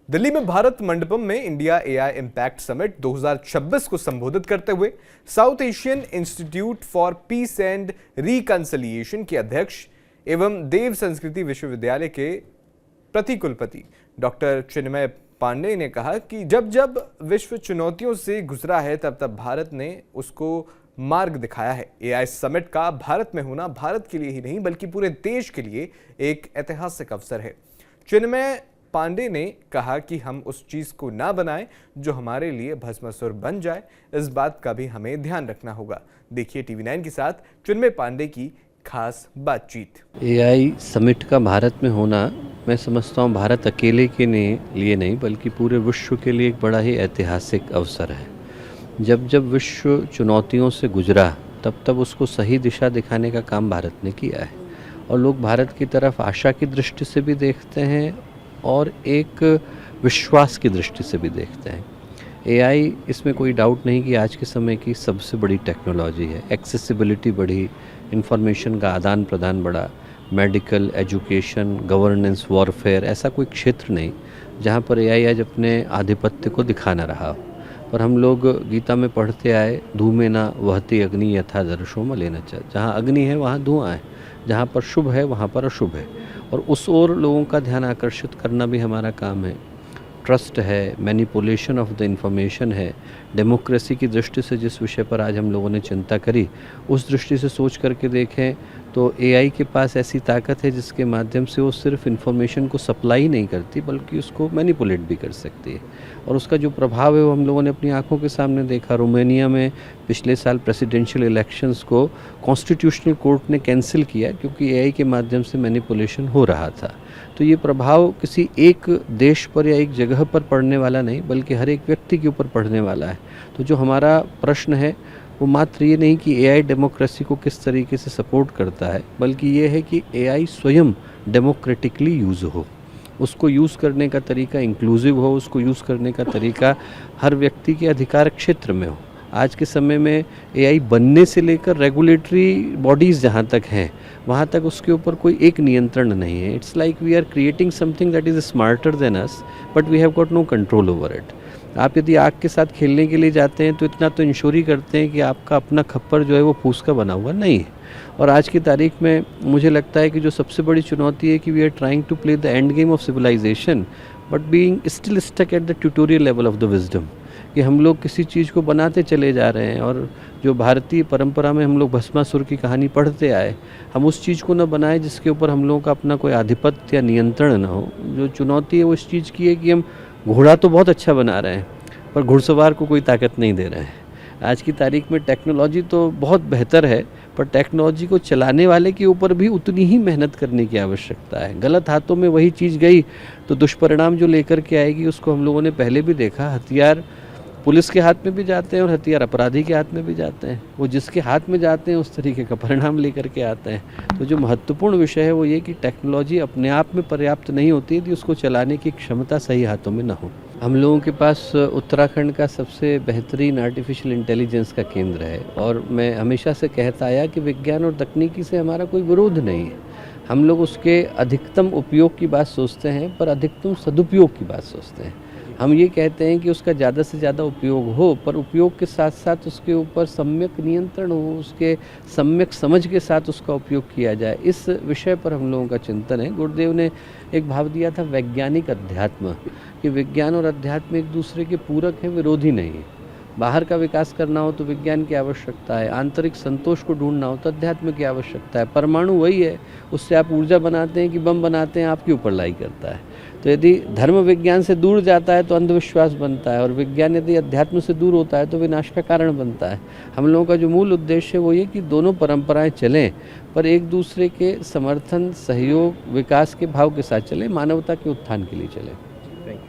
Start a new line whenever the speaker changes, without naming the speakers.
दिल्ली में भारत मंडपम में India AI impact summit 2026 को संबोधित करते हुए south Asian institute for piece and reconciliation के अध्यक्ष एवं देव संस्कृति विश्वविद्यालय के प्रतिकुलपति डॉक्टर चिन्मय पांडे ने कहा कि जब जब विश्व चुनौतियों से गुजरा है तब तब भारत ने उसको मार्ग दिखाया है। एआई समिट का भारत में होना भारत के लिए ही नहीं बल्कि पूरे देश के लिए एक ऐतिहासिक अवसर है। चिन्मय पांडे ने कहा कि हम उस चीज को ना बनाएं जो हमारे लिए भस्मासुर बन जाए, इस बात का भी हमें ध्यान रखना होगा। देखिए टीवी 9 के साथ चिन्मय पांडे की खास बातचीत।
एआई समिट का भारत में होना मैं समझता हूँ भारत अकेले के लिए नहीं बल्कि पूरे विश्व के लिए एक बड़ा ही ऐतिहासिक अवसर है। जब जब विश्व चुनौतियों से गुजरा तब तब उसको सही दिशा दिखाने का काम भारत ने किया है और लोग भारत की तरफ आशा की दृष्टि से भी देखते हैं और एक विश्वास की दृष्टि से भी देखते हैं। एआई, इसमें कोई डाउट नहीं कि आज के समय की सबसे बड़ी टेक्नोलॉजी है। एक्सेसिबिलिटी बढ़ी, इंफॉर्मेशन का आदान प्रदान बढ़ा, मेडिकल, एजुकेशन, गवर्नेंस, वॉरफेयर, ऐसा कोई क्षेत्र नहीं जहाँ पर एआई आज अपने आधिपत्य को दिखा ना रहा हो। पर हम लोग गीता में पढ़ते आए, धूमेना वहति अग्नि यथा दर्शो मलेन च। जहाँ अग्नि है वहाँ धुआं है, जहाँ पर शुभ है वहाँ पर अशुभ है और उस ओर लोगों का ध्यान आकर्षित करना भी हमारा काम है। ट्रस्ट है, मैनिपुलेशन ऑफ द इंफॉर्मेशन है। डेमोक्रेसी की दृष्टि से जिस विषय पर आज हम लोगों ने चिंता करी, उस दृष्टि से सोच करके देखें तो एआई के पास ऐसी ताकत है जिसके माध्यम से वो सिर्फ इंफॉर्मेशन को सप्लाई नहीं करती बल्कि उसको मैनिपुलेट भी कर सकती है और उसका जो प्रभाव है वो हम लोगों ने अपनी आंखों के सामने देखा। रोमानिया में पिछले साल प्रेसिडेंशियल इलेक्शंस को कॉन्स्टिट्यूशनल कोर्ट ने कैंसिल किया क्योंकि एआई के माध्यम से मैनिपुलेशन हो रहा था। तो ये प्रभाव किसी एक देश पर या एक जगह पर पड़ने वाला नहीं बल्कि हर एक व्यक्ति के ऊपर पड़ने वाला है। तो जो हमारा प्रश्न है वो मात्र ये नहीं कि एआई डेमोक्रेसी को किस तरीके से सपोर्ट करता है बल्कि ये है कि एआई स्वयं डेमोक्रेटिकली यूज़ हो, उसको यूज़ करने का तरीका इंक्लूसिव हो, उसको यूज़ करने का तरीका हर व्यक्ति के अधिकार क्षेत्र में हो। आज के समय में एआई बनने से लेकर रेगुलेटरी बॉडीज़ जहाँ तक हैं वहाँ तक उसके ऊपर कोई एक नियंत्रण नहीं है। It's like we are creating something that is smarter than us but we have got no control over it. आप यदि आग के साथ खेलने के लिए जाते हैं तो इतना तो इंश्योर ही करते हैं कि आपका अपना खप्पर जो है वो फूस का बना हुआ नहीं है। और आज की तारीख में मुझे लगता है कि जो सबसे बड़ी चुनौती है कि we are trying to play the end game of civilisation but being still stuck at the tutorial level of the wisdom, कि हम लोग किसी चीज़ को बनाते चले जा रहे हैं और जो भारतीय परंपरा में हम लोग भस्मासुर की कहानी पढ़ते आए, हम उस चीज़ को न बनाएं जिसके ऊपर हम लोगों का अपना कोई आधिपत्य या नियंत्रण न हो। जो चुनौती है वो इस चीज़ की है कि हम घोड़ा तो बहुत अच्छा बना रहे हैं पर घुड़सवार को कोई ताकत नहीं दे रहे हैं। आज की तारीख में टेक्नोलॉजी तो बहुत बेहतर है पर टेक्नोलॉजी को चलाने वाले के ऊपर भी उतनी ही मेहनत करने की आवश्यकता है। गलत हाथों में वही चीज़ गई तो दुष्परिणाम जो लेकर के आएगी उसको हम लोगों ने पहले भी देखा। हथियार पुलिस के हाथ में भी जाते हैं और हथियार अपराधी के हाथ में भी जाते हैं। वो जिसके हाथ में जाते हैं उस तरीके का परिणाम लेकर के आते हैं। तो जो महत्वपूर्ण विषय है वो ये कि टेक्नोलॉजी अपने आप में पर्याप्त नहीं होती यदि उसको चलाने की क्षमता सही हाथों में न हो। हम लोगों के पास उत्तराखंड का सबसे बेहतरीन आर्टिफिशियल इंटेलिजेंस का केंद्र है और मैं हमेशा से कहता आया कि विज्ञान और तकनीकी से हमारा कोई विरोध नहीं है। हम लोग उसके अधिकतम उपयोग की बात सोचते हैं पर अधिकतम सदुपयोग की बात सोचते हैं। हम ये कहते हैं कि उसका ज़्यादा से ज़्यादा उपयोग हो पर उपयोग के साथ साथ उसके ऊपर सम्यक नियंत्रण हो, उसके सम्यक समझ के साथ उसका उपयोग किया जाए। इस विषय पर हम लोगों का चिंतन है। गुरुदेव ने एक भाव दिया था वैज्ञानिक अध्यात्म, कि विज्ञान और अध्यात्म एक दूसरे के पूरक हैं, विरोधी नहीं है। बाहर का विकास करना हो तो विज्ञान की आवश्यकता है, आंतरिक संतोष को ढूंढना हो तो अध्यात्म की आवश्यकता है। परमाणु वही है, उससे आप ऊर्जा बनाते हैं कि बम बनाते हैं, आपके ऊपर लाई करता है। तो यदि धर्म विज्ञान से दूर जाता है तो अंधविश्वास बनता है और विज्ञान यदि अध्यात्म से दूर होता है तो विनाश का कारण बनता है। हम लोगों का जो मूल उद्देश्य है वो ये कि दोनों परंपराएं चलें पर एक दूसरे के समर्थन, सहयोग, विकास के भाव के साथ चलें, मानवता के उत्थान के लिए चलें।